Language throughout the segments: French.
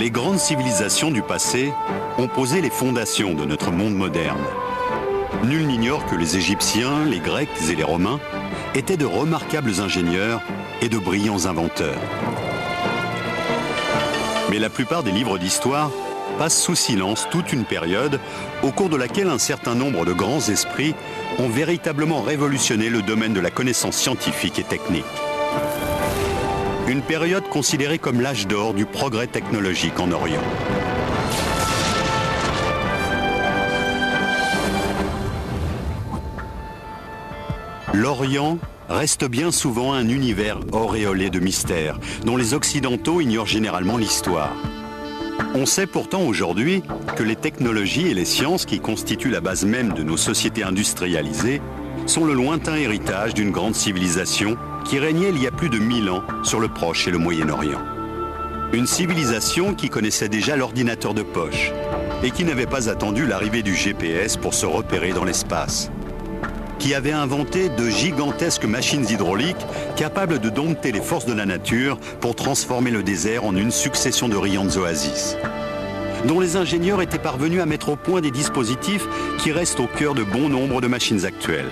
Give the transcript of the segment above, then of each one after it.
Les grandes civilisations du passé ont posé les fondations de notre monde moderne. Nul n'ignore que les Égyptiens, les Grecs et les Romains étaient de remarquables ingénieurs et de brillants inventeurs. Mais la plupart des livres d'histoire passent sous silence toute une période au cours de laquelle un certain nombre de grands esprits ont véritablement révolutionné le domaine de la connaissance scientifique et technique. Une période considérée comme l'âge d'or du progrès technologique en Orient. L'Orient reste bien souvent un univers auréolé de mystères, dont les Occidentaux ignorent généralement l'histoire. On sait pourtant aujourd'hui que les technologies et les sciences qui constituent la base même de nos sociétés industrialisées sont le lointain héritage d'une grande civilisation qui régnait il y a plus de 1000 ans sur le Proche et le Moyen-Orient. Une civilisation qui connaissait déjà l'ordinateur de poche et qui n'avait pas attendu l'arrivée du GPS pour se repérer dans l'espace, qui avait inventé de gigantesques machines hydrauliques capables de dompter les forces de la nature pour transformer le désert en une succession de riantes oasis, dont les ingénieurs étaient parvenus à mettre au point des dispositifs qui restent au cœur de bon nombre de machines actuelles.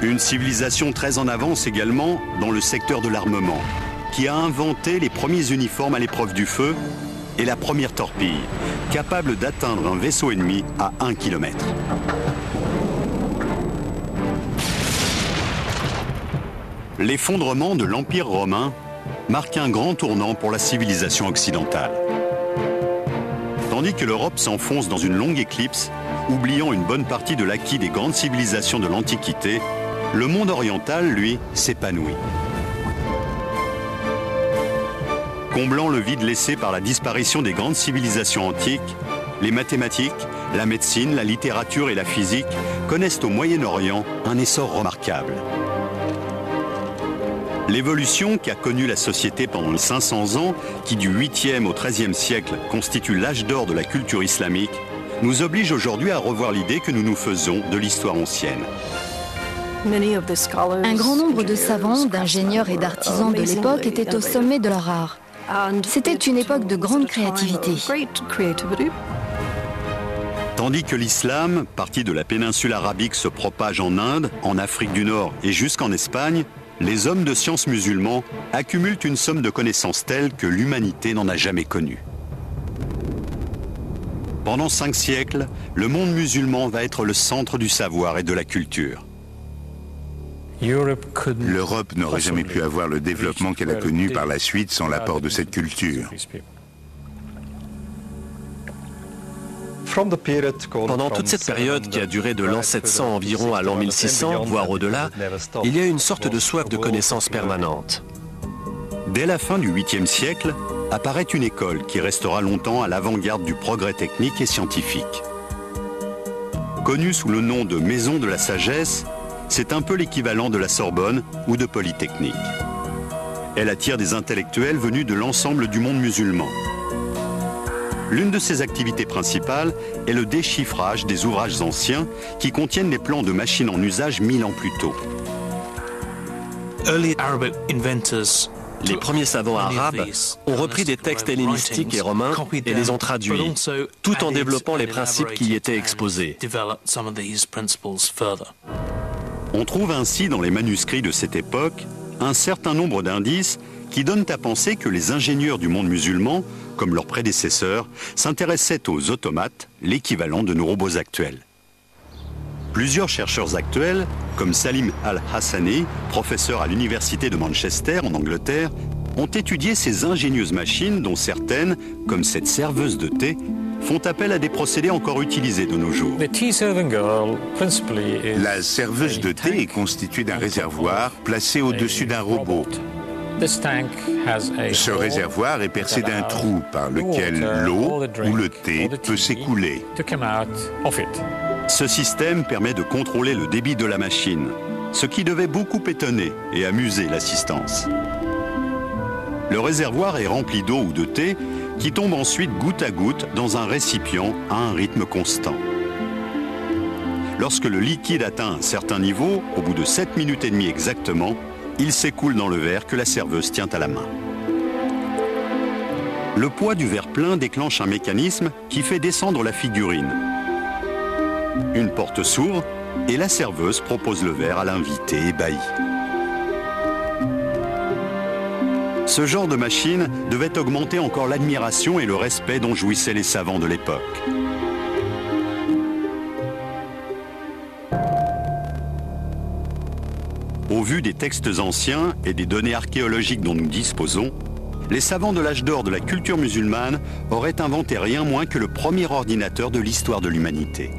Une civilisation très en avance également dans le secteur de l'armement, qui a inventé les premiers uniformes à l'épreuve du feu et la première torpille, capable d'atteindre un vaisseau ennemi à 1 km. L'effondrement de l'Empire romain marque un grand tournant pour la civilisation occidentale. Tandis que l'Europe s'enfonce dans une longue éclipse, oubliant une bonne partie de l'acquis des grandes civilisations de l'Antiquité, le monde oriental, lui, s'épanouit. Comblant le vide laissé par la disparition des grandes civilisations antiques, les mathématiques, la médecine, la littérature et la physique connaissent au Moyen-Orient un essor remarquable. L'évolution qu'a connue la société pendant les 500 ans, qui du 8e au 13e siècle constitue l'âge d'or de la culture islamique, nous oblige aujourd'hui à revoir l'idée que nous nous faisons de l'histoire ancienne. Un grand nombre de savants, d'ingénieurs et d'artisans de l'époque étaient au sommet de leur art. C'était une époque de grande créativité. Tandis que l'islam, parti de la péninsule arabique, se propage en Inde, en Afrique du Nord et jusqu'en Espagne, les hommes de science musulmans accumulent une somme de connaissances telles que l'humanité n'en a jamais connue. Pendant 5 siècles, le monde musulman va être le centre du savoir et de la culture. L'Europe n'aurait jamais pu avoir le développement qu'elle a connu par la suite sans l'apport de cette culture. Pendant toute cette période qui a duré de l'an 700 environ à l'an 1600, voire au-delà, il y a une sorte de soif de connaissance permanente. Dès la fin du 8e siècle, apparaît une école qui restera longtemps à l'avant-garde du progrès technique et scientifique. Connue sous le nom de Maison de la Sagesse, c'est un peu l'équivalent de la Sorbonne ou de Polytechnique. Elle attire des intellectuels venus de l'ensemble du monde musulman. L'une de ses activités principales est le déchiffrage des ouvrages anciens qui contiennent les plans de machines en usage 1000 ans plus tôt. Les premiers savants arabes ont repris des textes hellénistiques et romains et les ont traduits, tout en développant les principes qui y étaient exposés. On trouve ainsi dans les manuscrits de cette époque un certain nombre d'indices qui donnent à penser que les ingénieurs du monde musulman, comme leurs prédécesseurs, s'intéressaient aux automates, l'équivalent de nos robots actuels. Plusieurs chercheurs actuels, comme Salim Al-Hassani, professeur à l'université de Manchester en Angleterre, ont étudié ces ingénieuses machines dont certaines, comme cette serveuse de thé, font appel à des procédés encore utilisés de nos jours. La serveuse de thé est constituée d'un réservoir placé au-dessus d'un robot. Ce réservoir est percé d'un trou par lequel l'eau ou le thé peut s'écouler. Ce système permet de contrôler le débit de la machine, ce qui devait beaucoup étonner et amuser l'assistance. Le réservoir est rempli d'eau ou de thé qui tombe ensuite goutte à goutte dans un récipient à un rythme constant. Lorsque le liquide atteint un certain niveau, au bout de 7 minutes et demie exactement, il s'écoule dans le verre que la serveuse tient à la main. Le poids du verre plein déclenche un mécanisme qui fait descendre la figurine. Une porte s'ouvre et la serveuse propose le verre à l'invité ébahi. Ce genre de machine devait augmenter encore l'admiration et le respect dont jouissaient les savants de l'époque. Au vu des textes anciens et des données archéologiques dont nous disposons, les savants de l'âge d'or de la culture musulmane auraient inventé rien moins que le premier ordinateur de l'histoire de l'humanité.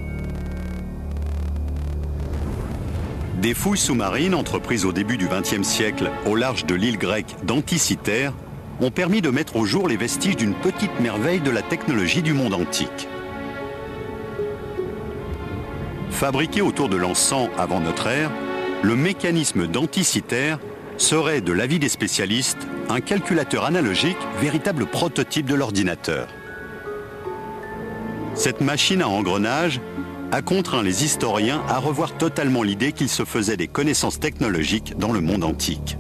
Des fouilles sous-marines entreprises au début du XXe siècle au large de l'île grecque d'Anticythère ont permis de mettre au jour les vestiges d'une petite merveille de la technologie du monde antique. Fabriqué autour de l'an 100 avant notre ère, le mécanisme d'Anticythère serait, de l'avis des spécialistes, un calculateur analogique, véritable prototype de l'ordinateur. Cette machine à engrenages a contraint les historiens à revoir totalement l'idée qu'ils se faisaient des connaissances technologiques dans le monde antique.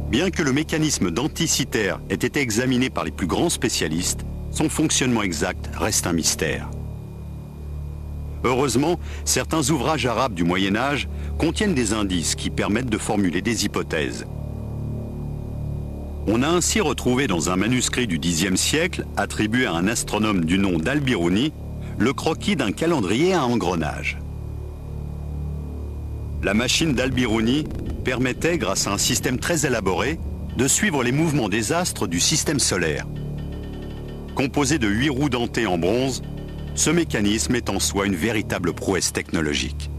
Bien que le mécanisme d'Anticythère ait été examiné par les plus grands spécialistes, son fonctionnement exact reste un mystère. Heureusement, certains ouvrages arabes du Moyen-Âge contiennent des indices qui permettent de formuler des hypothèses. On a ainsi retrouvé dans un manuscrit du Xe siècle, attribué à un astronome du nom d'Al-Biruni, le croquis d'un calendrier à engrenages. La machine d'Al-Biruni permettait, grâce à un système très élaboré, de suivre les mouvements des astres du système solaire. Composé de 8 roues dentées en bronze, ce mécanisme est en soi une véritable prouesse technologique.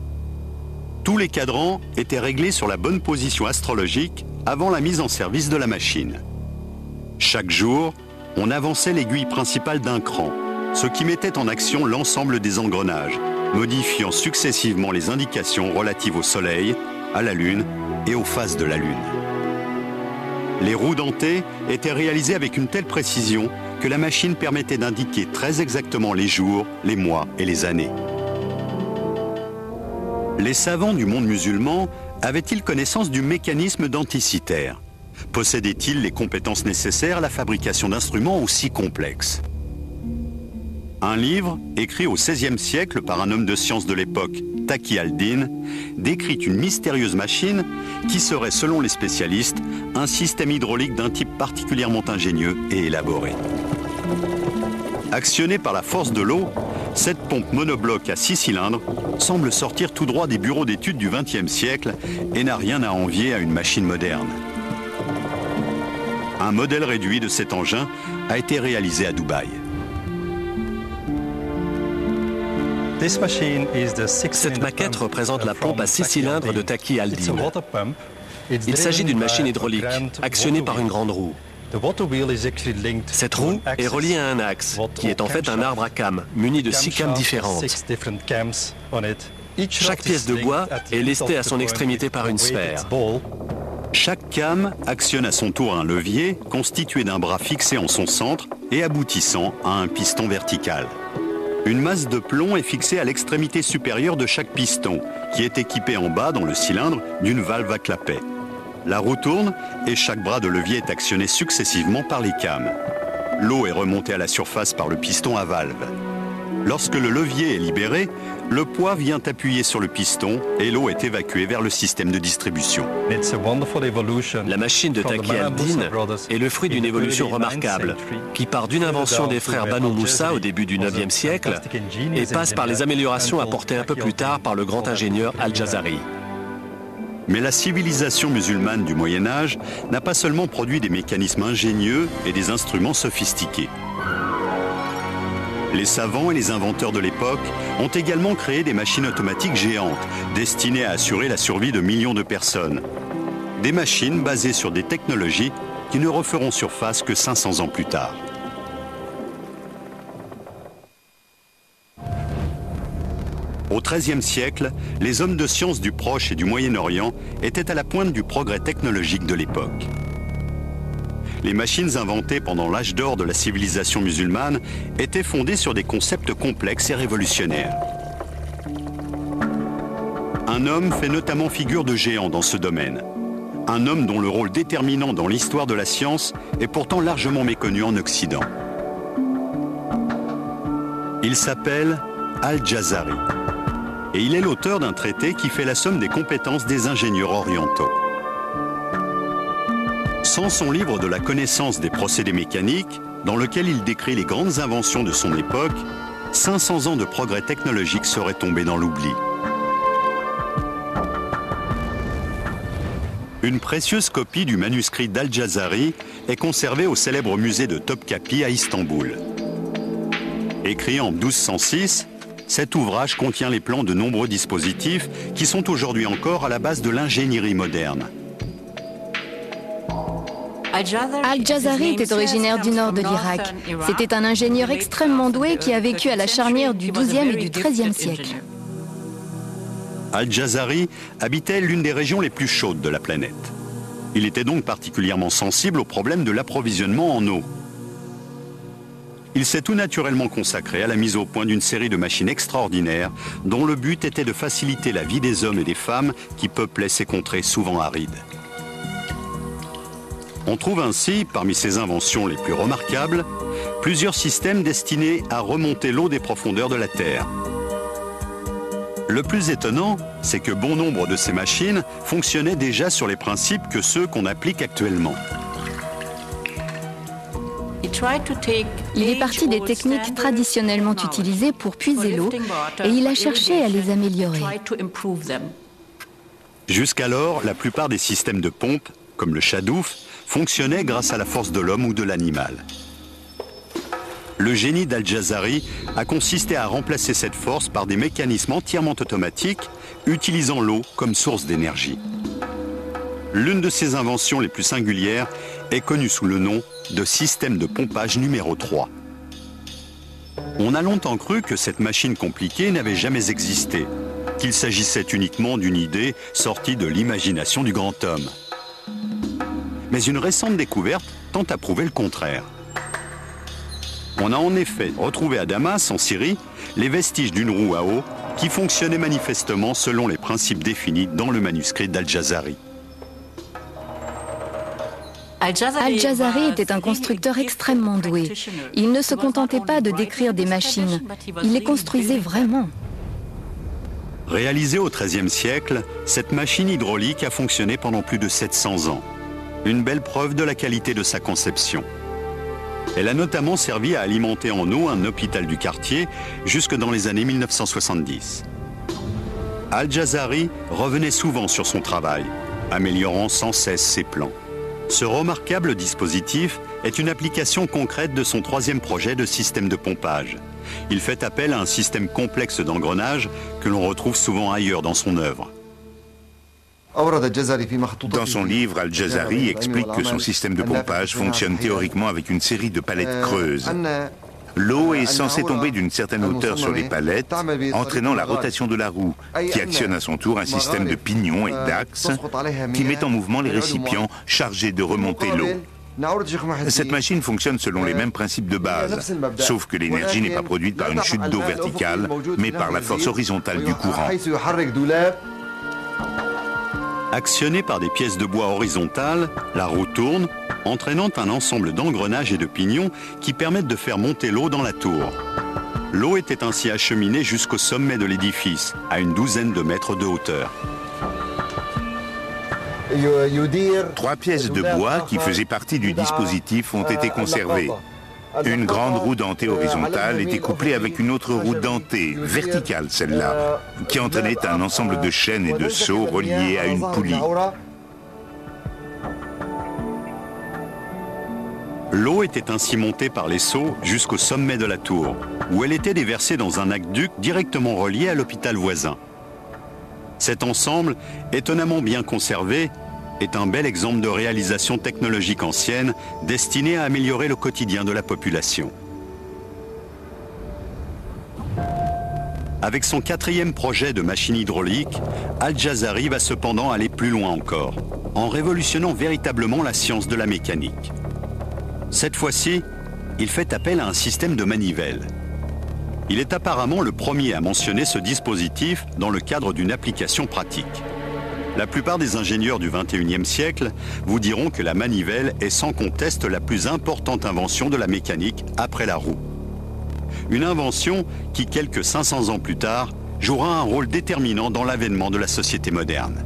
Tous les cadrans étaient réglés sur la bonne position astrologique avant la mise en service de la machine. Chaque jour, on avançait l'aiguille principale d'un cran, ce qui mettait en action l'ensemble des engrenages, modifiant successivement les indications relatives au Soleil, à la Lune et aux phases de la Lune. Les roues dentées étaient réalisées avec une telle précision que la machine permettait d'indiquer très exactement les jours, les mois et les années. Les savants du monde musulman avaient-ils connaissance du mécanisme d'Anticythère? Possédaient-ils les compétences nécessaires à la fabrication d'instruments aussi complexes? Un livre, écrit au XVIe siècle par un homme de science de l'époque, Taqi al-Din, décrit une mystérieuse machine qui serait, selon les spécialistes, un système hydraulique d'un type particulièrement ingénieux et élaboré. Actionnée par la force de l'eau, cette pompe monobloc à 6 cylindres semble sortir tout droit des bureaux d'études du XXe siècle et n'a rien à envier à une machine moderne. Un modèle réduit de cet engin a été réalisé à Dubaï. Cette maquette représente la pompe à 6 cylindres de Taqi al-Din. Il s'agit d'une machine hydraulique, actionnée par une grande roue. Cette roue est reliée à un axe, qui est en fait un arbre à cames, muni de 6 cames différentes. Chaque pièce de bois est lestée à son extrémité par une sphère. Chaque came actionne à son tour un levier constitué d'un bras fixé en son centre et aboutissant à un piston vertical. Une masse de plomb est fixée à l'extrémité supérieure de chaque piston, qui est équipé en bas, dans le cylindre, d'une valve à clapet. La roue tourne et chaque bras de levier est actionné successivement par les cames. L'eau est remontée à la surface par le piston à valve. Lorsque le levier est libéré, le poids vient appuyer sur le piston et l'eau est évacuée vers le système de distribution. La machine de Taqi al-Din est le fruit d'une évolution remarquable qui part d'une invention des frères Banu Moussa au début du IXe siècle et passe par les améliorations apportées un peu plus tard par le grand ingénieur Al-Jazari. Mais la civilisation musulmane du Moyen-Âge n'a pas seulement produit des mécanismes ingénieux et des instruments sophistiqués. Les savants et les inventeurs de l'époque ont également créé des machines automatiques géantes, destinées à assurer la survie de millions de personnes. Des machines basées sur des technologies qui ne referont surface que 500 ans plus tard. Au XIIIe siècle, les hommes de science du Proche et du Moyen-Orient étaient à la pointe du progrès technologique de l'époque. Les machines inventées pendant l'âge d'or de la civilisation musulmane étaient fondées sur des concepts complexes et révolutionnaires. Un homme fait notamment figure de géant dans ce domaine. un homme dont le rôle déterminant dans l'histoire de la science est pourtant largement méconnu en Occident. Il s'appelle Al-Jazari et il est l'auteur d'un traité qui fait la somme des compétences des ingénieurs orientaux. Sans son livre de la connaissance des procédés mécaniques, dans lequel il décrit les grandes inventions de son époque, 500 ans de progrès technologiques seraient tombés dans l'oubli. Une précieuse copie du manuscrit d'Al-Jazari est conservée au célèbre musée de Topkapi à Istanbul. Écrit en 1206, cet ouvrage contient les plans de nombreux dispositifs qui sont aujourd'hui encore à la base de l'ingénierie moderne. Al-Jazari était originaire du nord de l'Irak. C'était un ingénieur extrêmement doué qui a vécu à la charnière du XIIe et du XIIIe siècle. Al-Jazari habitait l'une des régions les plus chaudes de la planète. Il était donc particulièrement sensible au problème de l'approvisionnement en eau. Il s'est tout naturellement consacré à la mise au point d'une série de machines extraordinaires dont le but était de faciliter la vie des hommes et des femmes qui peuplaient ces contrées souvent arides. On trouve ainsi, parmi ses inventions les plus remarquables, plusieurs systèmes destinés à remonter l'eau des profondeurs de la Terre. Le plus étonnant, c'est que bon nombre de ces machines fonctionnaient déjà sur les principes que ceux qu'on applique actuellement. Il est parti des techniques traditionnellement utilisées pour puiser l'eau et il a cherché à les améliorer. Jusqu'alors, la plupart des systèmes de pompe, comme le Shadouf, fonctionnaient grâce à la force de l'homme ou de l'animal. Le génie d'Al-Jazari a consisté à remplacer cette force par des mécanismes entièrement automatiques, utilisant l'eau comme source d'énergie. L'une de ses inventions les plus singulières est connue sous le nom de système de pompage numéro 3. On a longtemps cru que cette machine compliquée n'avait jamais existé, qu'il s'agissait uniquement d'une idée sortie de l'imagination du grand homme. Mais une récente découverte tente à prouver le contraire. On a en effet retrouvé à Damas, en Syrie, les vestiges d'une roue à eau qui fonctionnait manifestement selon les principes définis dans le manuscrit d'Al-Jazari. Al-Jazari était un constructeur extrêmement doué. Il ne se contentait pas de décrire des machines, il les construisait vraiment. Réalisée au XIIIe siècle, cette machine hydraulique a fonctionné pendant plus de 700 ans. Une belle preuve de la qualité de sa conception. Elle a notamment servi à alimenter en eau un hôpital du quartier jusque dans les années 1970. Al-Jazari revenait souvent sur son travail, améliorant sans cesse ses plans. Ce remarquable dispositif est une application concrète de son troisième projet de système de pompage. Il fait appel à un système complexe d'engrenage que l'on retrouve souvent ailleurs dans son œuvre. Dans son livre, Al-Jazari explique que son système de pompage fonctionne théoriquement avec une série de palettes creuses. L'eau est censée tomber d'une certaine hauteur sur les palettes, entraînant la rotation de la roue, qui actionne à son tour un système de pignons et d'axes qui met en mouvement les récipients chargés de remonter l'eau. Cette machine fonctionne selon les mêmes principes de base, sauf que l'énergie n'est pas produite par une chute d'eau verticale, mais par la force horizontale du courant. Actionnée par des pièces de bois horizontales, la roue tourne, entraînant un ensemble d'engrenages et de pignons qui permettent de faire monter l'eau dans la tour. L'eau était ainsi acheminée jusqu'au sommet de l'édifice, à une douzaine de mètres de hauteur. 3 pièces de bois qui faisaient partie du dispositif ont été conservées. Une grande roue dentée horizontale était couplée avec une autre roue dentée, verticale celle-là, qui entraînait un ensemble de chaînes et de seaux reliés à une poulie. L'eau était ainsi montée par les seaux jusqu'au sommet de la tour, où elle était déversée dans un aqueduc directement relié à l'hôpital voisin. Cet ensemble, étonnamment bien conservé, est un bel exemple de réalisation technologique ancienne destinée à améliorer le quotidien de la population. Avec son 4e projet de machine hydraulique, Al-Jazari va cependant aller plus loin encore, en révolutionnant véritablement la science de la mécanique. Cette fois-ci, il fait appel à un système de manivelle. Il est apparemment le premier à mentionner ce dispositif dans le cadre d'une application pratique. La plupart des ingénieurs du XXIe siècle vous diront que la manivelle est sans conteste la plus importante invention de la mécanique après la roue. Une invention qui, quelques 500 ans plus tard, jouera un rôle déterminant dans l'avènement de la société moderne.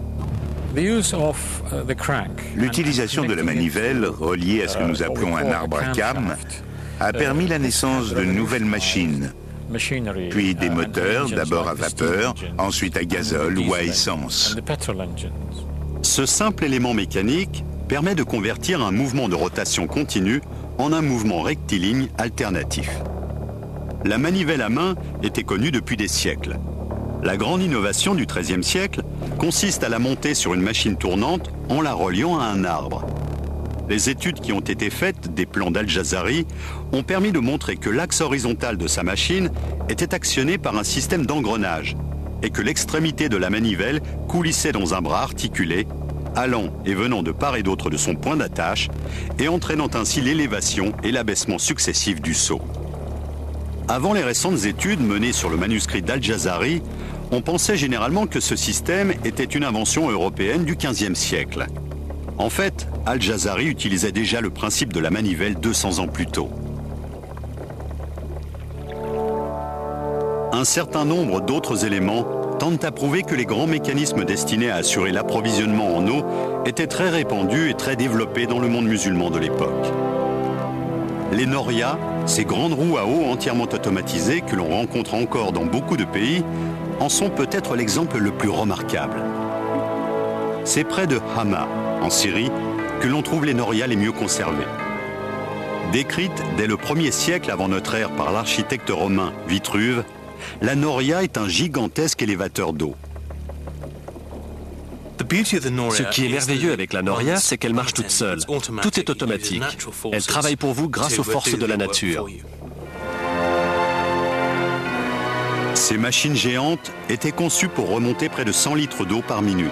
L'utilisation de la manivelle, reliée à ce que nous appelons un arbre à cames, a permis la naissance de nouvelles machines, puis des moteurs, d'abord à vapeur, ensuite à gazole ou à essence. Ce simple élément mécanique permet de convertir un mouvement de rotation continue en un mouvement rectiligne alternatif. La manivelle à main était connue depuis des siècles. La grande innovation du XIIIe siècle consiste à la monter sur une machine tournante en la reliant à un arbre. Les études qui ont été faites des plans d'Al-Jazari ont permis de montrer que l'axe horizontal de sa machine était actionné par un système d'engrenage et que l'extrémité de la manivelle coulissait dans un bras articulé, allant et venant de part et d'autre de son point d'attache et entraînant ainsi l'élévation et l'abaissement successifs du seau. Avant les récentes études menées sur le manuscrit d'Al-Jazari, on pensait généralement que ce système était une invention européenne du XVe siècle. En fait, Al-Jazari utilisait déjà le principe de la manivelle 200 ans plus tôt. Un certain nombre d'autres éléments tentent à prouver que les grands mécanismes destinés à assurer l'approvisionnement en eau étaient très répandus et très développés dans le monde musulman de l'époque. Les norias, ces grandes roues à eau entièrement automatisées que l'on rencontre encore dans beaucoup de pays, en sont peut-être l'exemple le plus remarquable. C'est près de Hama, en Syrie, que l'on trouve les norias les mieux conservées. Décrite dès le 1er siècle avant notre ère par l'architecte romain Vitruve, la noria est un gigantesque élévateur d'eau. Ce qui est merveilleux avec la noria, c'est qu'elle marche toute seule. Tout est automatique. Elle travaille pour vous grâce aux forces de la nature. Ces machines géantes étaient conçues pour remonter près de 100 litres d'eau par minute.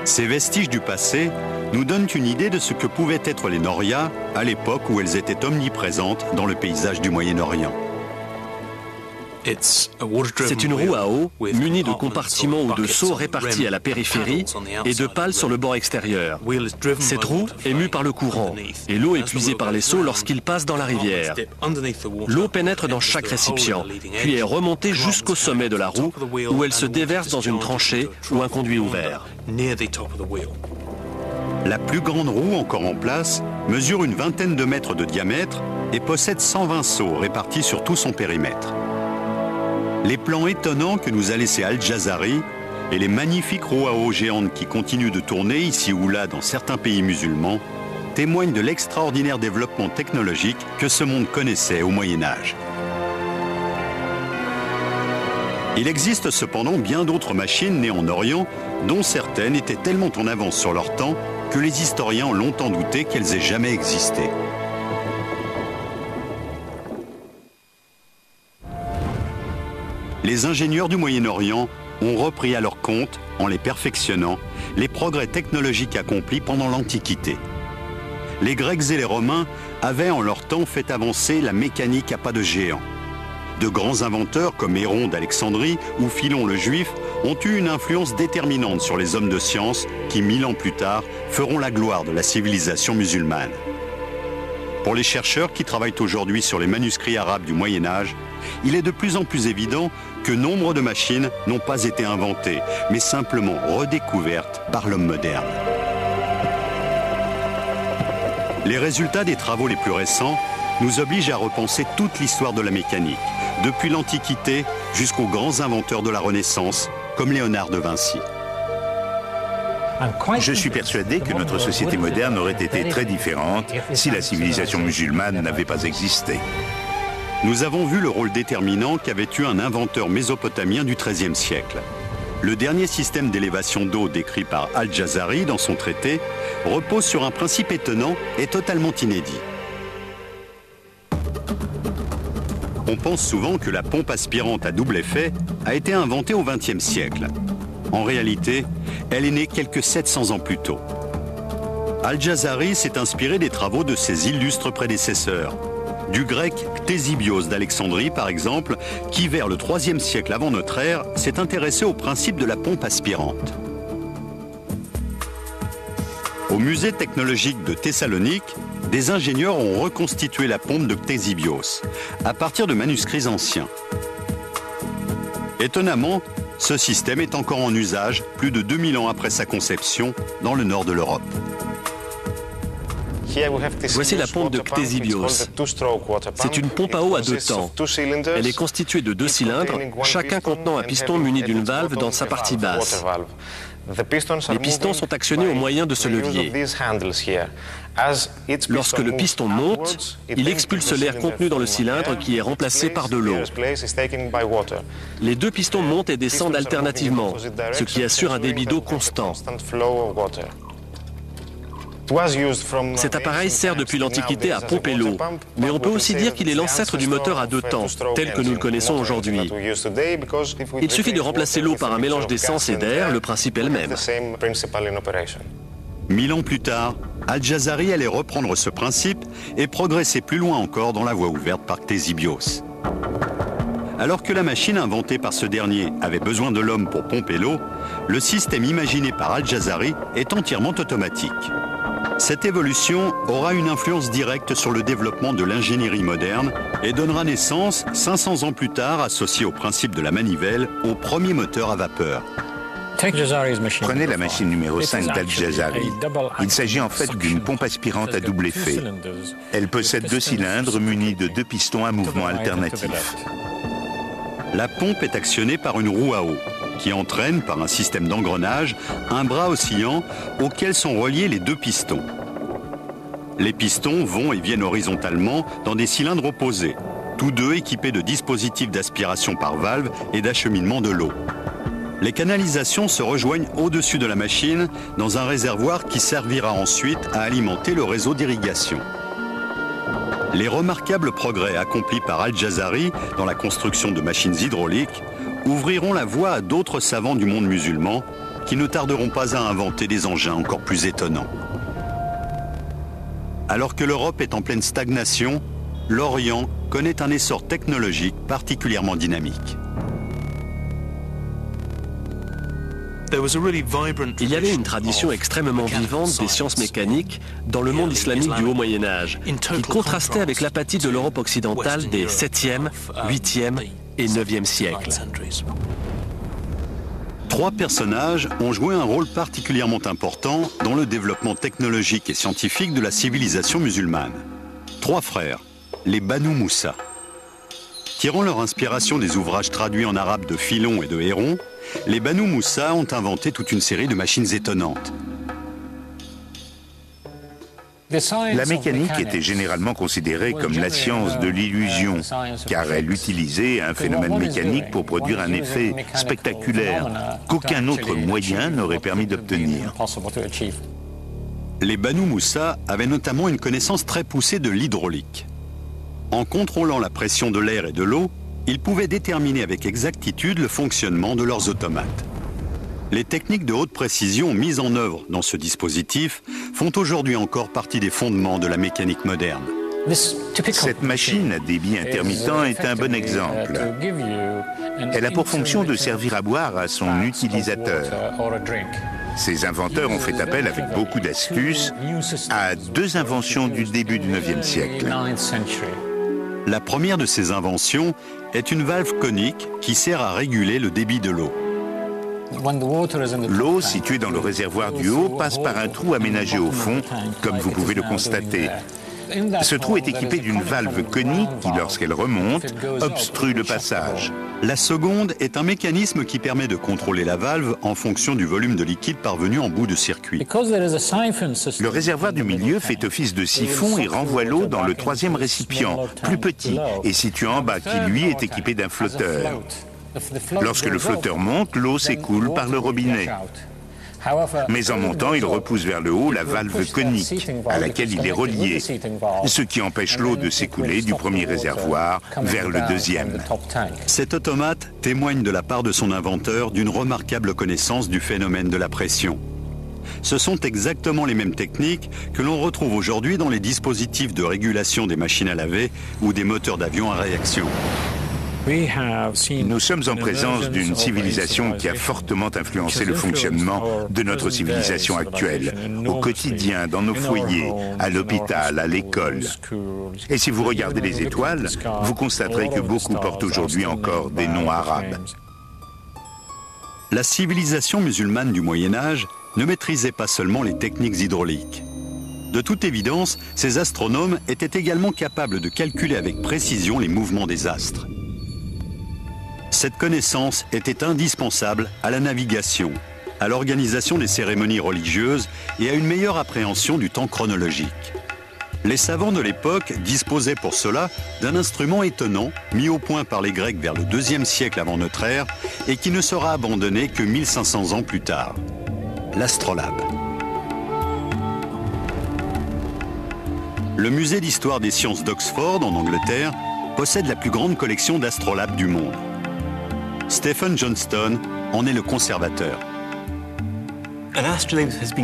Ces vestiges du passé nous donnent une idée de ce que pouvaient être les norias à l'époque où elles étaient omniprésentes dans le paysage du Moyen-Orient. C'est une roue à eau munie de compartiments ou de seaux répartis à la périphérie et de pales sur le bord extérieur. Cette roue est mue par le courant et l'eau est puisée par les seaux lorsqu'ils passent dans la rivière. L'eau pénètre dans chaque récipient, puis est remontée jusqu'au sommet de la roue où elle se déverse dans une tranchée ou un conduit ouvert. La plus grande roue encore en place mesure une vingtaine de mètres de diamètre et possède 120 seaux répartis sur tout son périmètre. Les plans étonnants que nous a laissés Al-Jazari et les magnifiques roues à eau géantes qui continuent de tourner ici ou là dans certains pays musulmans témoignent de l'extraordinaire développement technologique que ce monde connaissait au Moyen-Âge. Il existe cependant bien d'autres machines nées en Orient dont certaines étaient tellement en avance sur leur temps que les historiens ont longtemps douté qu'elles aient jamais existé. Les ingénieurs du Moyen-Orient ont repris à leur compte, en les perfectionnant, les progrès technologiques accomplis pendant l'Antiquité. Les Grecs et les Romains avaient en leur temps fait avancer la mécanique à pas de géant. De grands inventeurs comme Héron d'Alexandrie ou Philon le Juif ont eu une influence déterminante sur les hommes de science qui, 1000 ans plus tard, feront la gloire de la civilisation musulmane. Pour les chercheurs qui travaillent aujourd'hui sur les manuscrits arabes du Moyen-Âge, il est de plus en plus évident que nombre de machines n'ont pas été inventées, mais simplement redécouvertes par l'homme moderne. Les résultats des travaux les plus récents nous obligent à repenser toute l'histoire de la mécanique, depuis l'Antiquité jusqu'aux grands inventeurs de la Renaissance, comme Léonard de Vinci. Je suis persuadé que notre société moderne aurait été très différente si la civilisation musulmane n'avait pas existé. Nous avons vu le rôle déterminant qu'avait eu un inventeur mésopotamien du XIIIe siècle. Le dernier système d'élévation d'eau décrit par Al-Jazari dans son traité repose sur un principe étonnant et totalement inédit. On pense souvent que la pompe aspirante à double effet a été inventée au XXe siècle. En réalité, elle est née quelques 700 ans plus tôt. Al-Jazari s'est inspiré des travaux de ses illustres prédécesseurs, du grec Ctésibios d'Alexandrie par exemple, qui vers le IIIe siècle avant notre ère s'est intéressé au principe de la pompe aspirante. Au musée technologique de Thessalonique, des ingénieurs ont reconstitué la pompe de Ctésibios à partir de manuscrits anciens. Étonnamment, ce système est encore en usage plus de 2000 ans après sa conception dans le nord de l'Europe. Voici la pompe de Ctésibios. C'est une pompe à eau à 2 temps. Elle est constituée de 2 cylindres, chacun contenant un piston muni d'une valve dans sa partie basse. Les pistons sont actionnés au moyen de ce levier. Lorsque le piston monte, il expulse l'air contenu dans le cylindre qui est remplacé par de l'eau. Les 2 pistons montent et descendent alternativement, ce qui assure un débit d'eau constant. Cet appareil sert depuis l'Antiquité à pomper l'eau, mais on peut aussi dire qu'il est l'ancêtre du moteur à 2 temps, tel que nous le connaissons aujourd'hui. Il suffit de remplacer l'eau par un mélange d'essence et d'air, le principe est le même. 1000 ans plus tard, Al-Jazari allait reprendre ce principe et progresser plus loin encore dans la voie ouverte par Ctésibios. Alors que la machine inventée par ce dernier avait besoin de l'homme pour pomper l'eau, le système imaginé par Al-Jazari est entièrement automatique. Cette évolution aura une influence directe sur le développement de l'ingénierie moderne et donnera naissance, 500 ans plus tard, associé au principe de la manivelle, au premier moteur à vapeur. Prenez la machine numéro 5 d'Al-Jazari. Il s'agit en fait d'une pompe aspirante à double effet. Elle possède 2 cylindres munis de 2 pistons à mouvement alternatif. La pompe est actionnée par une roue à eau, qui entraîne par un système d'engrenage un bras oscillant auquel sont reliés les 2 pistons. Les pistons vont et viennent horizontalement dans des cylindres opposés, tous 2 équipés de dispositifs d'aspiration par valve et d'acheminement de l'eau. Les canalisations se rejoignent au-dessus de la machine dans un réservoir qui servira ensuite à alimenter le réseau d'irrigation. Les remarquables progrès accomplis par Al-Jazari dans la construction de machines hydrauliques ouvriront la voie à d'autres savants du monde musulman qui ne tarderont pas à inventer des engins encore plus étonnants. Alors que l'Europe est en pleine stagnation, l'Orient connaît un essor technologique particulièrement dynamique. Il y avait une tradition extrêmement vivante des sciences mécaniques dans le monde islamique du Haut Moyen-Âge, qui contrastait avec l'apathie de l'Europe occidentale des 7e, 8e et 9e siècles. 3 personnages ont joué un rôle particulièrement important dans le développement technologique et scientifique de la civilisation musulmane. 3 frères, les Banu Moussa. Tirant leur inspiration des ouvrages traduits en arabe de Philon et de Héron, les Banu Moussa ont inventé toute une série de machines étonnantes. La mécanique était généralement considérée comme la science de l'illusion, car elle utilisait un phénomène mécanique pour produire un effet spectaculaire qu'aucun autre moyen n'aurait permis d'obtenir. Les Banu Moussa avaient notamment une connaissance très poussée de l'hydraulique. En contrôlant la pression de l'air et de l'eau, ils pouvaient déterminer avec exactitude le fonctionnement de leurs automates. Les techniques de haute précision mises en œuvre dans ce dispositif font aujourd'hui encore partie des fondements de la mécanique moderne. Cette machine à débit intermittent est un bon exemple. Elle a pour fonction de servir à boire à son utilisateur. Ces inventeurs ont fait appel avec beaucoup d'astuces à 2 inventions du début du IXe siècle. La première de ces inventions est une valve conique qui sert à réguler le débit de l'eau. L'eau située dans le réservoir du haut passe par un trou aménagé au fond, comme vous pouvez le constater. Ce trou est équipé d'une valve conique qui, lorsqu'elle remonte, obstrue le passage. La seconde est un mécanisme qui permet de contrôler la valve en fonction du volume de liquide parvenu en bout de circuit. Le réservoir du milieu fait office de siphon et renvoie l'eau dans le 3e récipient, plus petit, et situé en bas, qui lui est équipé d'un flotteur. Lorsque le flotteur monte, l'eau s'écoule par le robinet. Mais en montant, il repousse vers le haut la valve conique à laquelle il est relié, ce qui empêche l'eau de s'écouler du premier réservoir vers le 2e. Cet automate témoigne de la part de son inventeur d'une remarquable connaissance du phénomène de la pression. Ce sont exactement les mêmes techniques que l'on retrouve aujourd'hui dans les dispositifs de régulation des machines à laver ou des moteurs d'avion à réaction. Nous sommes en présence d'une civilisation qui a fortement influencé le fonctionnement de notre civilisation actuelle, au quotidien, dans nos foyers, à l'hôpital, à l'école. Et si vous regardez les étoiles, vous constaterez que beaucoup portent aujourd'hui encore des noms arabes. La civilisation musulmane du Moyen-Âge ne maîtrisait pas seulement les techniques hydrauliques. De toute évidence, ces astronomes étaient également capables de calculer avec précision les mouvements des astres. Cette connaissance était indispensable à la navigation, à l'organisation des cérémonies religieuses et à une meilleure appréhension du temps chronologique. Les savants de l'époque disposaient pour cela d'un instrument étonnant, mis au point par les Grecs vers le IIe siècle avant notre ère et qui ne sera abandonné que 1500 ans plus tard, l'astrolabe. Le musée d'histoire des sciences d'Oxford, en Angleterre, possède la plus grande collection d'astrolabes du monde. Stephen Johnston en est le conservateur.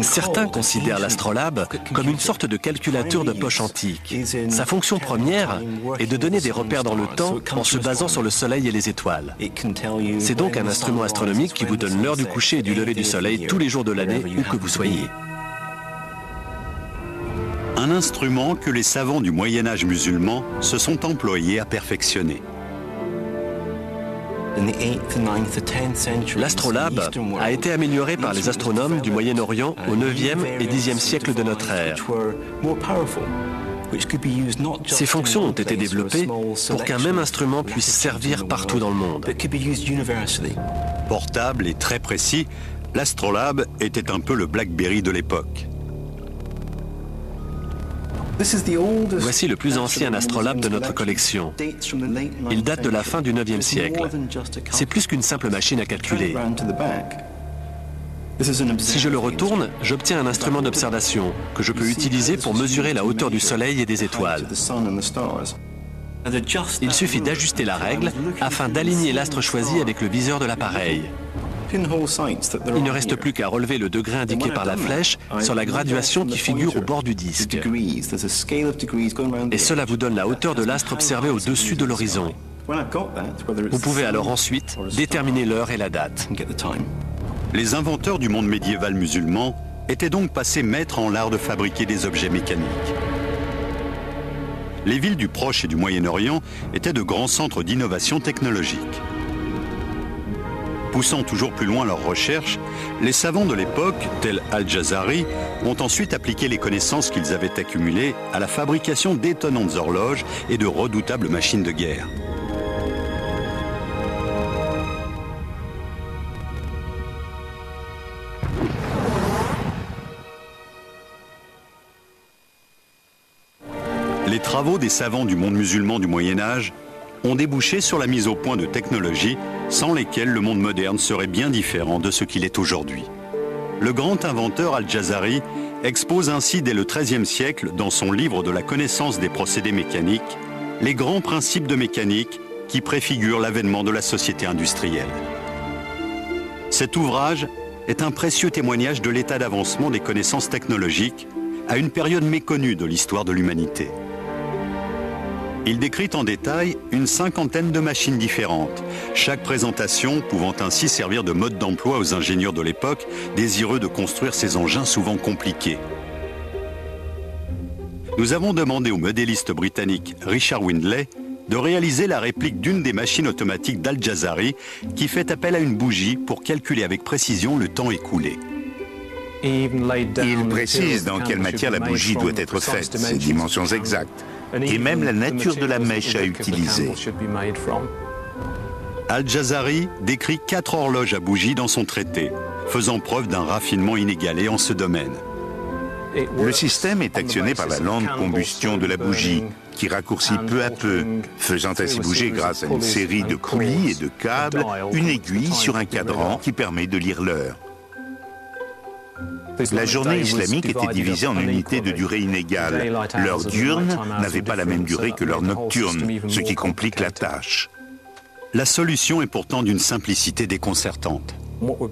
Certains considèrent l'astrolabe comme une sorte de calculateur de poche antique. Sa fonction première est de donner des repères dans le temps en se basant sur le soleil et les étoiles. C'est donc un instrument astronomique qui vous donne l'heure du coucher et du lever du soleil tous les jours de l'année, où que vous soyez. Un instrument que les savants du Moyen-Âge musulman se sont employés à perfectionner. L'astrolabe a été amélioré par les astronomes du Moyen-Orient au 9e et 10e siècle de notre ère. Ces fonctions ont été développées pour qu'un même instrument puisse servir partout dans le monde. Portable et très précis, l'astrolabe était un peu le BlackBerry de l'époque. Voici le plus ancien astrolabe de notre collection. Il date de la fin du 9e siècle. C'est plus qu'une simple machine à calculer. Si je le retourne, j'obtiens un instrument d'observation que je peux utiliser pour mesurer la hauteur du soleil et des étoiles. Il suffit d'ajuster la règle afin d'aligner l'astre choisi avec le viseur de l'appareil. Il ne reste plus qu'à relever le degré indiqué par la flèche sur la graduation qui figure au bord du disque. Et cela vous donne la hauteur de l'astre observé au-dessus de l'horizon. Vous pouvez alors ensuite déterminer l'heure et la date. Les inventeurs du monde médiéval musulman étaient donc passés maîtres en l'art de fabriquer des objets mécaniques. Les villes du Proche et du Moyen-Orient étaient de grands centres d'innovation technologique. Poussant toujours plus loin leurs recherches, les savants de l'époque, tels Al-Jazari, ont ensuite appliqué les connaissances qu'ils avaient accumulées à la fabrication d'étonnantes horloges et de redoutables machines de guerre. Les travaux des savants du monde musulman du Moyen-Âge ont débouché sur la mise au point de technologies sans lesquelles le monde moderne serait bien différent de ce qu'il est aujourd'hui. Le grand inventeur Al-Jazari expose ainsi dès le XIIIe siècle, dans son livre de la connaissance des procédés mécaniques, les grands principes de mécanique qui préfigurent l'avènement de la société industrielle. Cet ouvrage est un précieux témoignage de l'état d'avancement des connaissances technologiques à une période méconnue de l'histoire de l'humanité. Il décrit en détail une cinquantaine de machines différentes, chaque présentation pouvant ainsi servir de mode d'emploi aux ingénieurs de l'époque désireux de construire ces engins souvent compliqués. Nous avons demandé au modéliste britannique Richard Windley de réaliser la réplique d'une des machines automatiques d'Al-Jazari qui fait appel à une bougie pour calculer avec précision le temps écoulé. Il précise dans quelle matière la bougie doit être faite, ses dimensions exactes, et même la nature de la mèche à utiliser. Al-Jazari décrit 4 horloges à bougie dans son traité, faisant preuve d'un raffinement inégalé en ce domaine. Le système est actionné par la lente combustion de la bougie, qui raccourcit peu à peu, faisant ainsi bouger grâce à une série de poulies et de câbles, une aiguille sur un cadran qui permet de lire l'heure. La journée islamique était divisée en unités de durée inégale. L'heure diurne n'avait pas la même durée que l'heure nocturne, ce qui complique la tâche. La solution est pourtant d'une simplicité déconcertante.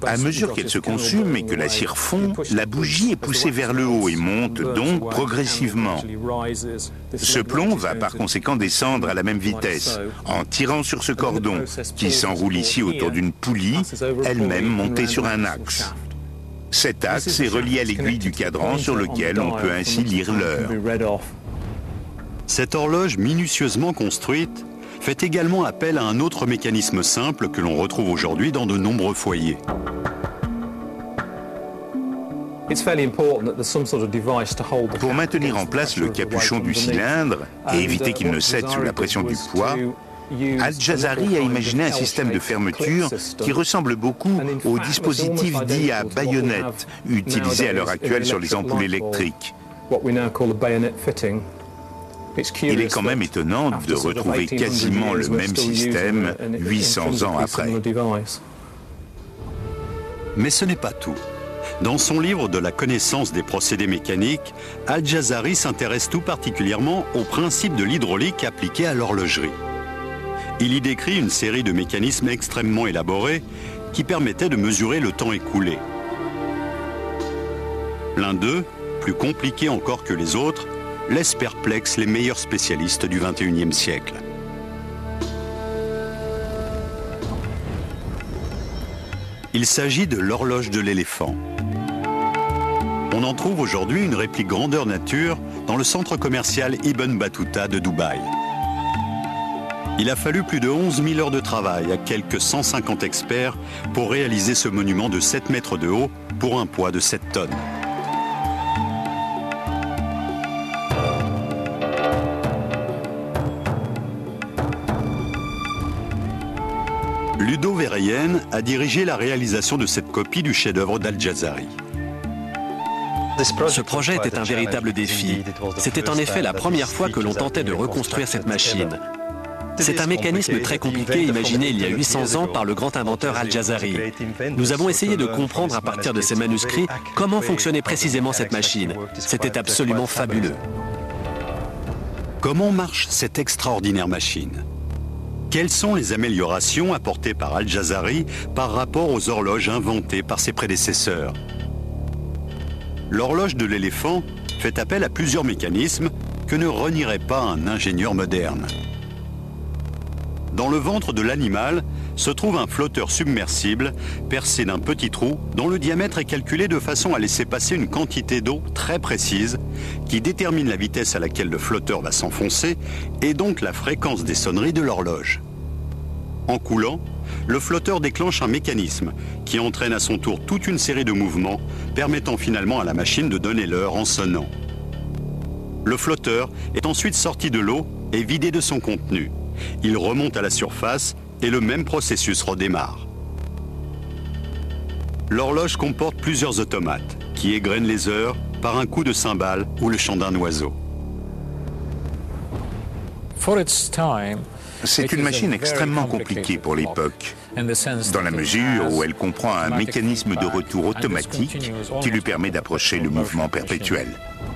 À mesure qu'elle se consume et que la cire fond, la bougie est poussée vers le haut et monte donc progressivement. Ce plomb va par conséquent descendre à la même vitesse, en tirant sur ce cordon, qui s'enroule ici autour d'une poulie, elle-même montée sur un axe. Cet axe est relié à l'aiguille du cadran sur lequel on peut ainsi lire l'heure. Cette horloge minutieusement construite fait également appel à un autre mécanisme simple que l'on retrouve aujourd'hui dans de nombreux foyers. Pour maintenir en place le capuchon du cylindre et éviter qu'il ne cède sous la pression du poids, Al-Jazari a imaginé un système de fermeture qui ressemble beaucoup au dispositif dit à baïonnette, utilisé à l'heure actuelle sur les ampoules électriques. Il est quand même étonnant de retrouver quasiment le même système 800 ans après. Mais ce n'est pas tout. Dans son livre de la connaissance des procédés mécaniques, Al-Jazari s'intéresse tout particulièrement au principe de l'hydraulique appliqué à l'horlogerie. Il y décrit une série de mécanismes extrêmement élaborés qui permettaient de mesurer le temps écoulé. L'un d'eux, plus compliqué encore que les autres, laisse perplexes les meilleurs spécialistes du XXIe siècle. Il s'agit de l'horloge de l'éléphant. On en trouve aujourd'hui une réplique grandeur nature dans le centre commercial Ibn Battuta de Dubaï. Il a fallu plus de 11 000 heures de travail à quelques 150 experts pour réaliser ce monument de 7 mètres de haut pour un poids de 7 tonnes. Ludo Verheyen a dirigé la réalisation de cette copie du chef-d'œuvre d'Al-Jazari. Ce projet était un véritable défi. C'était en effet la première fois que l'on tentait de reconstruire cette machine. C'est un mécanisme très compliqué imaginé il y a 800 ans par le grand inventeur Al-Jazari. Nous avons essayé de comprendre à partir de ces manuscrits comment fonctionnait précisément cette machine. C'était absolument fabuleux. Comment marche cette extraordinaire machine ? Quelles sont les améliorations apportées par Al-Jazari par rapport aux horloges inventées par ses prédécesseurs ? L'horloge de l'éléphant fait appel à plusieurs mécanismes que ne renierait pas un ingénieur moderne. Dans le ventre de l'animal se trouve un flotteur submersible percé d'un petit trou dont le diamètre est calculé de façon à laisser passer une quantité d'eau très précise qui détermine la vitesse à laquelle le flotteur va s'enfoncer et donc la fréquence des sonneries de l'horloge. En coulant, le flotteur déclenche un mécanisme qui entraîne à son tour toute une série de mouvements permettant finalement à la machine de donner l'heure en sonnant. Le flotteur est ensuite sorti de l'eau et vidé de son contenu. Il remonte à la surface et le même processus redémarre. L'horloge comporte plusieurs automates qui égrènent les heures par un coup de cymbale ou le chant d'un oiseau. C'est une machine extrêmement compliquée pour l'époque, dans la mesure où elle comprend un mécanisme de retour automatique qui lui permet d'approcher le mouvement perpétuel.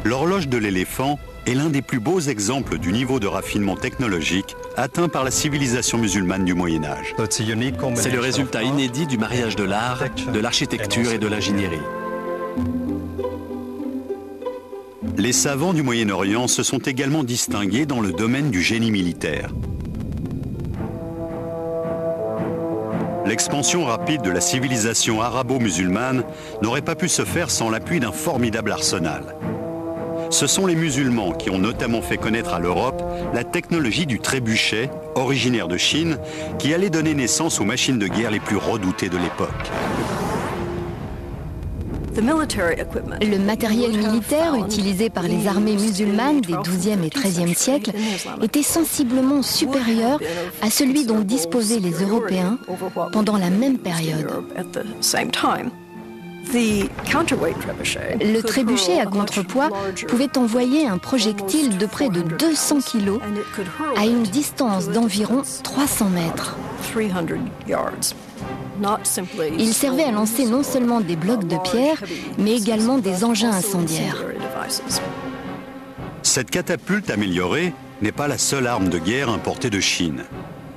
L'horloge de l'éléphant est l'un des plus beaux exemples du niveau de raffinement technologique atteint par la civilisation musulmane du Moyen-Âge. C'est le résultat inédit du mariage de l'art, de l'architecture et de l'ingénierie. Les savants du Moyen-Orient se sont également distingués dans le domaine du génie militaire. L'expansion rapide de la civilisation arabo-musulmane n'aurait pas pu se faire sans l'appui d'un formidable arsenal. Ce sont les musulmans qui ont notamment fait connaître à l'Europe la technologie du trébuchet, originaire de Chine, qui allait donner naissance aux machines de guerre les plus redoutées de l'époque. Le matériel militaire utilisé par les armées musulmanes des XIIe et XIIIe siècles était sensiblement supérieur à celui dont disposaient les Européens pendant la même période. Le trébuchet à contrepoids pouvait envoyer un projectile de près de 200 kg à une distance d'environ 300 mètres. Il servait à lancer non seulement des blocs de pierre, mais également des engins incendiaires. Cette catapulte améliorée n'est pas la seule arme de guerre importée de Chine.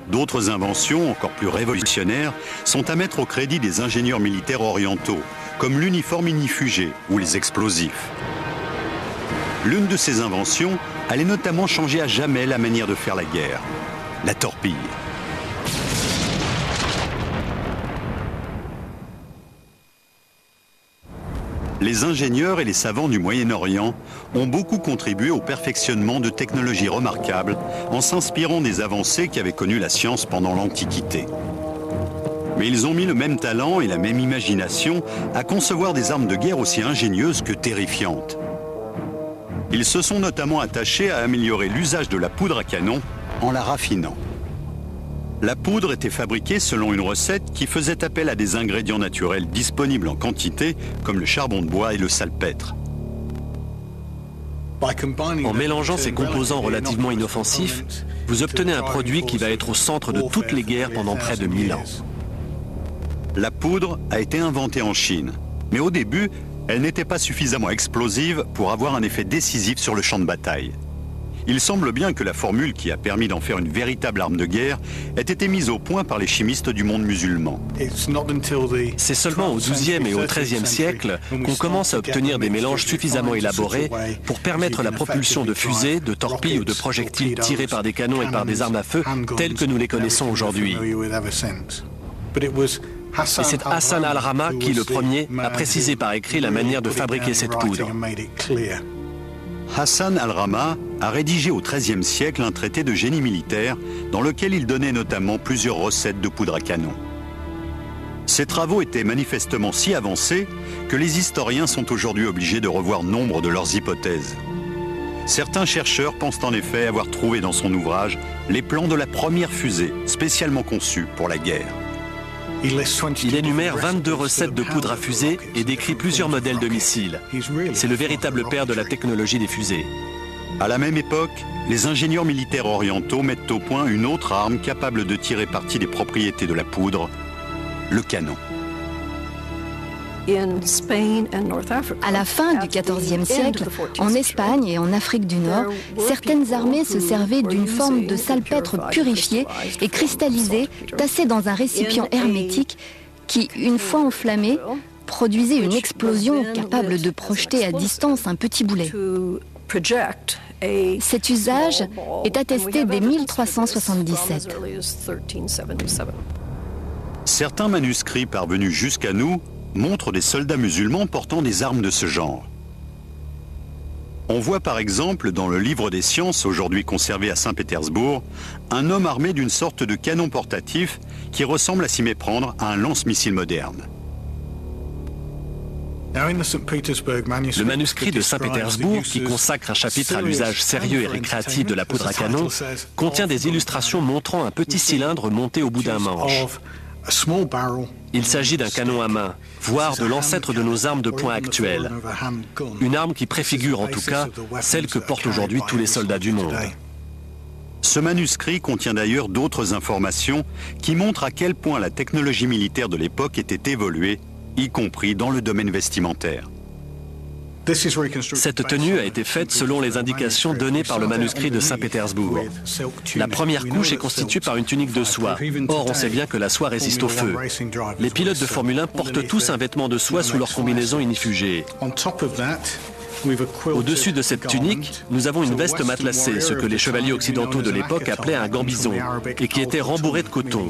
D'autres inventions, encore plus révolutionnaires, sont à mettre au crédit des ingénieurs militaires orientaux, comme l'uniforme ignifugé ou les explosifs. L'une de ces inventions allait notamment changer à jamais la manière de faire la guerre, la torpille. Les ingénieurs et les savants du Moyen-Orient ont beaucoup contribué au perfectionnement de technologies remarquables en s'inspirant des avancées qu'avait connues la science pendant l'Antiquité. Mais ils ont mis le même talent et la même imagination à concevoir des armes de guerre aussi ingénieuses que terrifiantes. Ils se sont notamment attachés à améliorer l'usage de la poudre à canon en la raffinant. La poudre était fabriquée selon une recette qui faisait appel à des ingrédients naturels disponibles en quantité, comme le charbon de bois et le salpêtre. En mélangeant ces composants relativement inoffensifs, vous obtenez un produit qui va être au centre de toutes les guerres pendant près de 1000 ans. La poudre a été inventée en Chine, mais au début, elle n'était pas suffisamment explosive pour avoir un effet décisif sur le champ de bataille. Il semble bien que la formule qui a permis d'en faire une véritable arme de guerre ait été mise au point par les chimistes du monde musulman. C'est seulement au XIIe et au XIIIe siècle qu'on commence à obtenir des mélanges suffisamment élaborés pour permettre la propulsion de fusées, de torpilles ou de projectiles tirés par des canons et par des armes à feu telles que nous les connaissons aujourd'hui. Et c'est Hassan al-Rama qui, le premier, a précisé par écrit la manière de fabriquer cette poudre. Hassan al-Rama a rédigé au XIIIe siècle un traité de génie militaire dans lequel il donnait notamment plusieurs recettes de poudre à canon. Ces travaux étaient manifestement si avancés que les historiens sont aujourd'hui obligés de revoir nombre de leurs hypothèses. Certains chercheurs pensent en effet avoir trouvé dans son ouvrage les plans de la première fusée spécialement conçue pour la guerre. Il énumère 22 recettes de poudre à fusée et décrit plusieurs modèles de missiles. C'est le véritable père de la technologie des fusées. À la même époque, les ingénieurs militaires orientaux mettent au point une autre arme capable de tirer parti des propriétés de la poudre, le canon. À la fin du XIVe siècle, en Espagne et en Afrique du Nord, certaines armées se servaient d'une forme de salpêtre purifié et cristallisé, tassé dans un récipient hermétique qui, une fois enflammé, produisait une explosion capable de projeter à distance un petit boulet. Cet usage est attesté dès 1377. Certains manuscrits parvenus jusqu'à nous montrent des soldats musulmans portant des armes de ce genre. On voit par exemple dans le livre des sciences, aujourd'hui conservé à Saint-Pétersbourg, un homme armé d'une sorte de canon portatif qui ressemble à s'y méprendre à un lance-missile moderne. Le manuscrit de Saint-Pétersbourg, qui consacre un chapitre à l'usage sérieux et récréatif de la poudre à canon, contient des illustrations montrant un petit cylindre monté au bout d'un manche. Il s'agit d'un canon à main, voire de l'ancêtre de nos armes de poing actuelles. Une arme qui préfigure en tout cas celle que portent aujourd'hui tous les soldats du monde. Ce manuscrit contient d'ailleurs d'autres informations qui montrent à quel point la technologie militaire de l'époque était évoluée, y compris dans le domaine vestimentaire. Cette tenue a été faite selon les indications données par le manuscrit de Saint-Pétersbourg. La première couche est constituée par une tunique de soie. Or, on sait bien que la soie résiste au feu. Les pilotes de Formule 1 portent tous un vêtement de soie sous leur combinaison ignifugée. Au-dessus de cette tunique, nous avons une veste matelassée, ce que les chevaliers occidentaux de l'époque appelaient un gambison, et qui était rembourré de coton.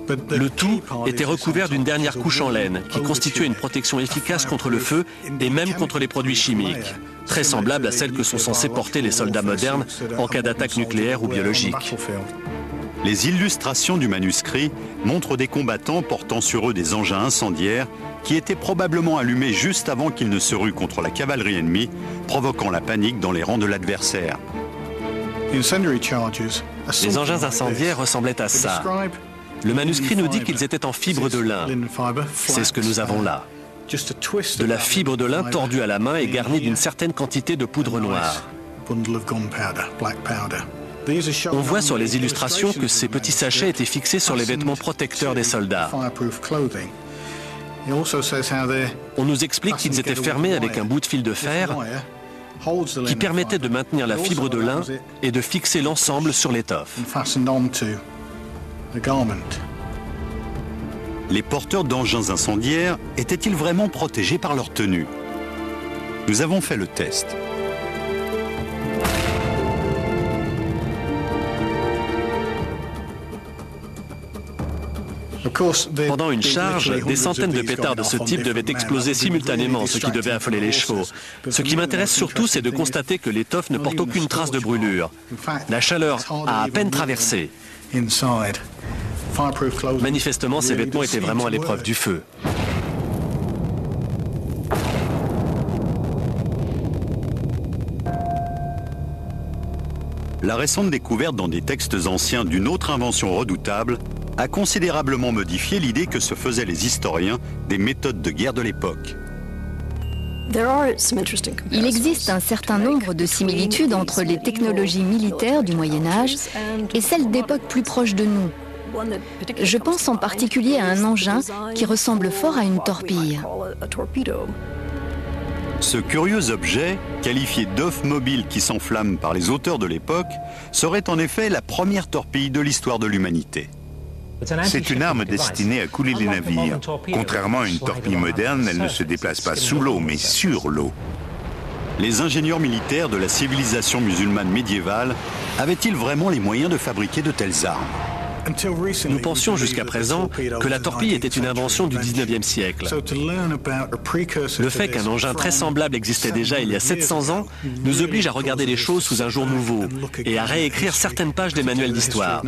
Le tout était recouvert d'une dernière couche en laine, qui constituait une protection efficace contre le feu et même contre les produits chimiques, très semblable à celle que sont censés porter les soldats modernes en cas d'attaque nucléaire ou biologique. Les illustrations du manuscrit montrent des combattants portant sur eux des engins incendiaires qui étaient probablement allumés juste avant qu'ils ne se ruent contre la cavalerie ennemie, provoquant la panique dans les rangs de l'adversaire. Les engins incendiaires ressemblaient à ça. Le manuscrit nous dit qu'ils étaient en fibre de lin. C'est ce que nous avons là. De la fibre de lin tordue à la main et garnie d'une certaine quantité de poudre noire. On voit sur les illustrations que ces petits sachets étaient fixés sur les vêtements protecteurs des soldats. On nous explique qu'ils étaient fermés avec un bout de fil de fer qui permettait de maintenir la fibre de lin et de fixer l'ensemble sur l'étoffe. Les porteurs d'engins incendiaires étaient-ils vraiment protégés par leur tenue? Nous avons fait le test. Pendant une charge, des centaines de pétards de ce type devaient exploser simultanément, ce qui devait affoler les chevaux. Ce qui m'intéresse surtout, c'est de constater que l'étoffe ne porte aucune trace de brûlure. La chaleur a à peine traversé. Manifestement, ces vêtements étaient vraiment à l'épreuve du feu. La récente découverte dans des textes anciens d'une autre invention redoutable a considérablement modifié l'idée que se faisaient les historiens des méthodes de guerre de l'époque. Il existe un certain nombre de similitudes entre les technologies militaires du Moyen-Âge et celles d'époques plus proches de nous. Je pense en particulier à un engin qui ressemble fort à une torpille. Ce curieux objet, qualifié d'œuf mobile qui s'enflamme par les auteurs de l'époque, serait en effet la première torpille de l'histoire de l'humanité. C'est une arme destinée à couler les navires. Contrairement à une torpille moderne, elle ne se déplace pas sous l'eau, mais sur l'eau. Les ingénieurs militaires de la civilisation musulmane médiévale avaient-ils vraiment les moyens de fabriquer de telles armes? Nous pensions jusqu'à présent que la torpille était une invention du 19e siècle. Le fait qu'un engin très semblable existait déjà il y a 700 ans nous oblige à regarder les choses sous un jour nouveau et à réécrire certaines pages des manuels d'histoire.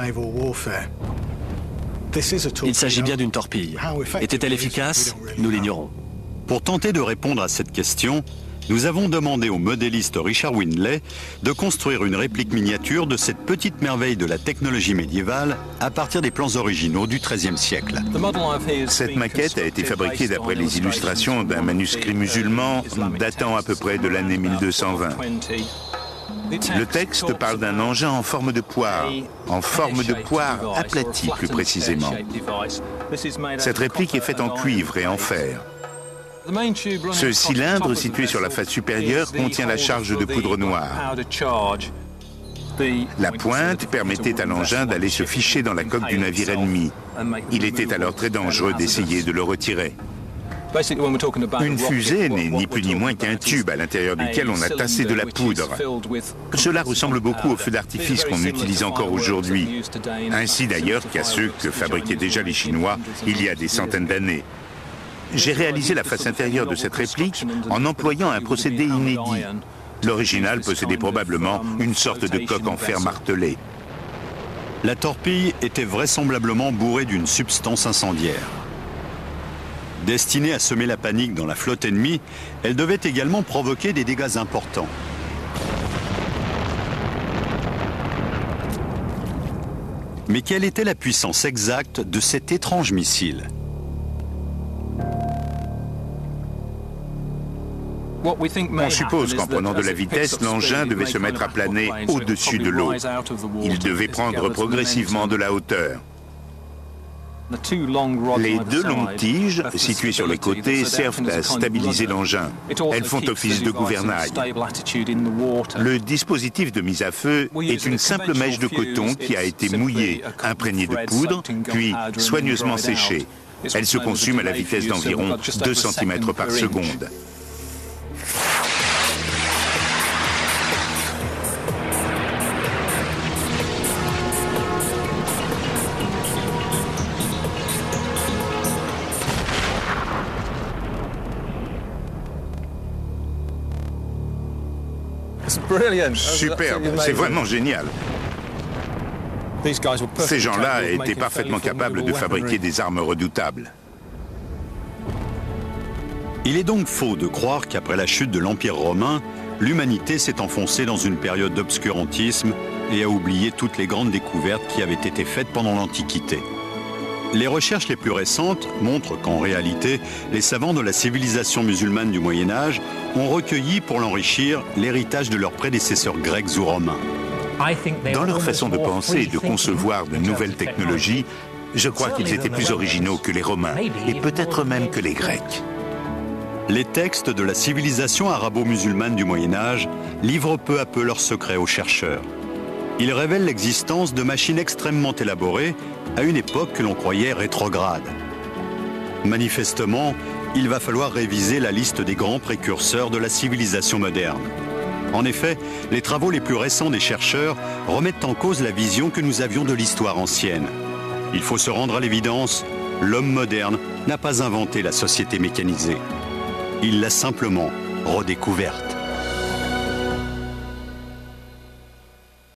Il s'agit bien d'une torpille. Était-elle efficace? Nous l'ignorons. Pour tenter de répondre à cette question, nous avons demandé au modéliste Richard Windley de construire une réplique miniature de cette petite merveille de la technologie médiévale à partir des plans originaux du XIIIe siècle. Cette maquette a été fabriquée d'après les illustrations d'un manuscrit musulman datant à peu près de l'année 1220. Le texte parle d'un engin en forme de poire aplati plus précisément. Cette réplique est faite en cuivre et en fer. Ce cylindre situé sur la face supérieure contient la charge de poudre noire. La pointe permettait à l'engin d'aller se ficher dans la coque du navire ennemi. Il était alors très dangereux d'essayer de le retirer. Une fusée n'est ni plus ni moins qu'un tube à l'intérieur duquel on a tassé de la poudre. Cela ressemble beaucoup aux feux d'artifice qu'on utilise encore aujourd'hui, ainsi d'ailleurs qu'à ceux que fabriquaient déjà les Chinois il y a des centaines d'années. J'ai réalisé la face intérieure de cette réplique en employant un procédé inédit. L'original possédait probablement une sorte de coque en fer martelé. La torpille était vraisemblablement bourrée d'une substance incendiaire. Destinée à semer la panique dans la flotte ennemie, elle devait également provoquer des dégâts importants. Mais quelle était la puissance exacte de cet étrange missile ? On suppose qu'en prenant de la vitesse, l'engin devait se mettre à planer au-dessus de l'eau. Il devait prendre progressivement de la hauteur. Les deux longues tiges, situées sur les côtés, servent à stabiliser l'engin. Elles font office de gouvernail. Le dispositif de mise à feu est une simple mèche de coton qui a été mouillée, imprégnée de poudre, puis soigneusement séchée. Elle se consume à la vitesse d'environ 2 cm par seconde. Superbe, c'est vraiment génial. Ces gens-là étaient parfaitement capables de fabriquer des armes redoutables. Il est donc faux de croire qu'après la chute de l'Empire romain, l'humanité s'est enfoncée dans une période d'obscurantisme et a oublié toutes les grandes découvertes qui avaient été faites pendant l'Antiquité. Les recherches les plus récentes montrent qu'en réalité, les savants de la civilisation musulmane du Moyen-Âge ont recueilli pour l'enrichir l'héritage de leurs prédécesseurs grecs ou romains. Dans leur façon de penser et de concevoir de nouvelles technologies, je crois qu'ils étaient plus originaux que les Romains et peut-être même que les Grecs. Les textes de la civilisation arabo-musulmane du Moyen-Âge livrent peu à peu leurs secrets aux chercheurs. Ils révèlent l'existence de machines extrêmement élaborées à une époque que l'on croyait rétrograde. Manifestement, il va falloir réviser la liste des grands précurseurs de la civilisation moderne. En effet, les travaux les plus récents des chercheurs remettent en cause la vision que nous avions de l'histoire ancienne. Il faut se rendre à l'évidence, l'homme moderne n'a pas inventé la société mécanisée. Il l'a simplement redécouverte.